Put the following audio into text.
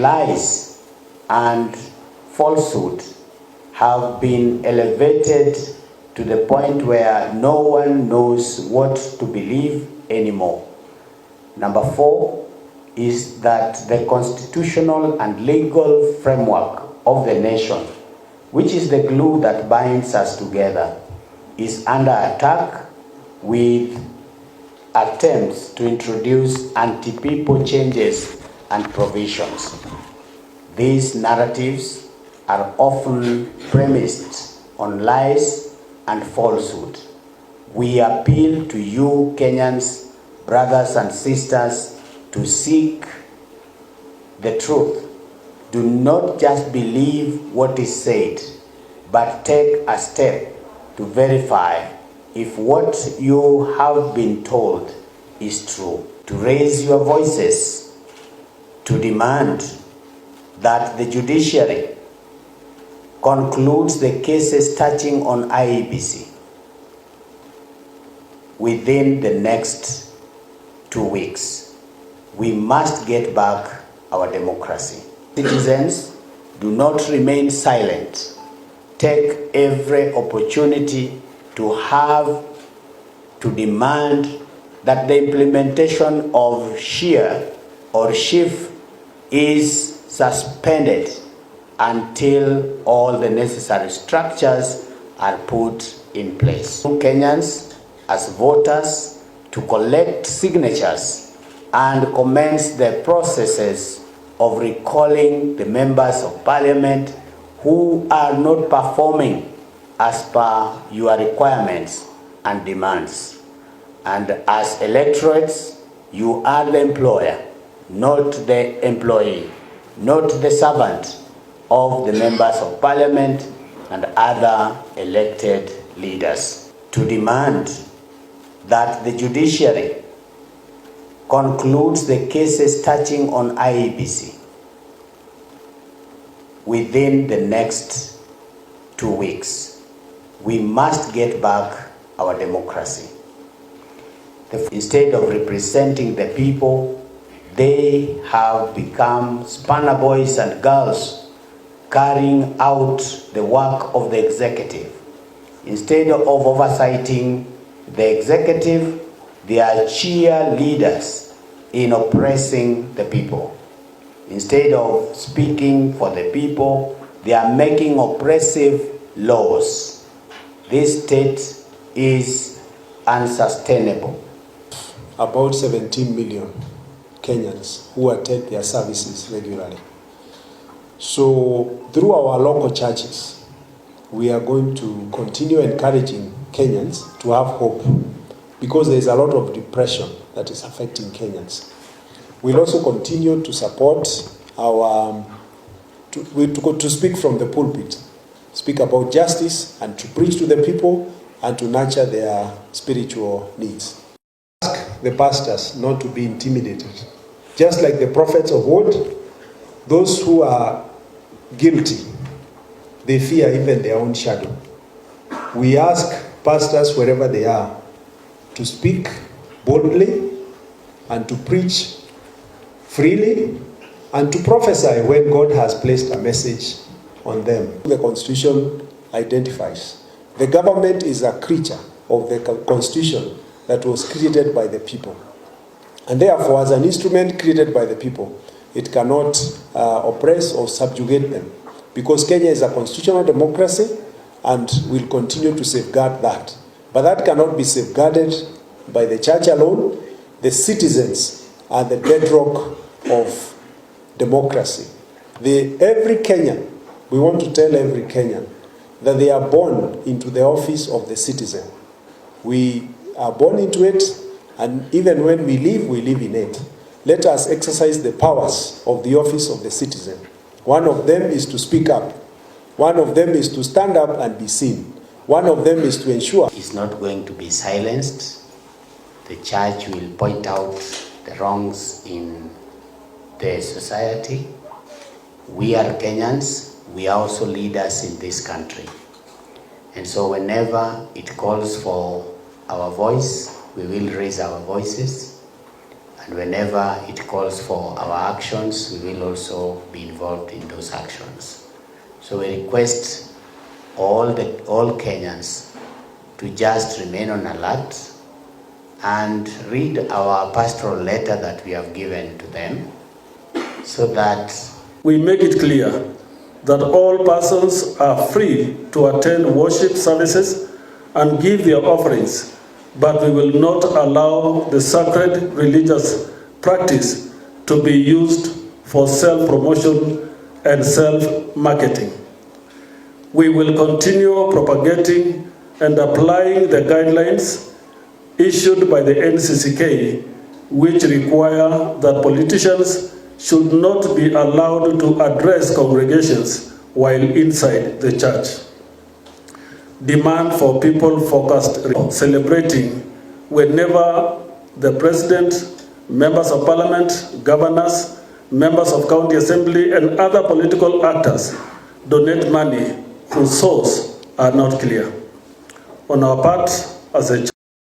lies and falsehood have been elevated to the point where no one knows what to believe anymore. Number 4 is that the constitutional and legal framework of the nation, which is the glue that binds us together, is under attack with attempts to introduce anti-people changes and provisions. These narratives are often premised on lies and falsehood. We appeal to you, Kenyans, brothers and sisters, to seek the truth. Do not just believe what is said, but take a step to verify if what you have been told is true. To raise your voices, to demand that the judiciary concludes the cases touching on IEBC within the next 2 weeks. We must get back our democracy. Citizens, do not remain silent. Take every opportunity to demand that the implementation of SHIA or SHIF is suspended until all the necessary structures are put in place. Kenyans, as voters, to collect signatures and commence the processes of recalling the members of parliament who are not performing as per your requirements and demands. And as electorates, you are the employer, not the employee, not the servant of the members of parliament and other elected leaders. To demand that the judiciary concludes the cases touching on IEBC within the next 2 weeks. We must get back our democracy. Instead of representing the people, they have become spanner boys and girls carrying out the work of the executive. Instead of oversighting the executive, they are cheerleaders in oppressing the people. Instead of speaking for the people, they are making oppressive laws. This state is unsustainable. About 17 million Kenyans who attend their services regularly. So through our local churches, we are going to continue encouraging Kenyans to have hope, because there is a lot of depression that is affecting Kenyans. We'll also continue to support our, to speak from the pulpit, speak about justice and to preach to the people and to nurture their spiritual needs. Ask the pastors not to be intimidated. Just like the prophets of old, those who are guilty, they fear even their own shadow. We ask pastors wherever they are to speak boldly and to preach freely and to prophesy when God has placed a message on them. The Constitution identifies the government is a creature of the Constitution that was created by the people, and therefore as an instrument created by the people, it cannot oppress or subjugate them, because Kenya is a constitutional democracy and will continue to safeguard that. But that cannot be safeguarded by the church alone. The citizens are the bedrock of democracy. Every Kenyan, we want to tell every Kenyan that they are born into the office of the citizen. We are born into it, and even when we live in it. Let us exercise the powers of the office of the citizen. One of them is to speak up. One of them is to stand up and be seen. One of them is to ensure. It's not going to be silenced. The church will point out the wrongs in the society. We are Kenyans. We are also leaders in this country. And so whenever it calls for our voice, we will raise our voices. And whenever it calls for our actions, we will also be involved in those actions. So we request all Kenyans to just remain on alert and read our pastoral letter that we have given to them, so that we make it clear that all persons are free to attend worship services and give their offerings, but we will not allow the sacred religious practice to be used for self-promotion and self-marketing. We will continue propagating and applying the guidelines issued by the NCCK, which require that politicians should not be allowed to address congregations while inside the church. Demand for people-focused celebrating whenever the president, members of parliament, governors, members of county assembly, and other political actors donate money whose source are not clear. On our part, as a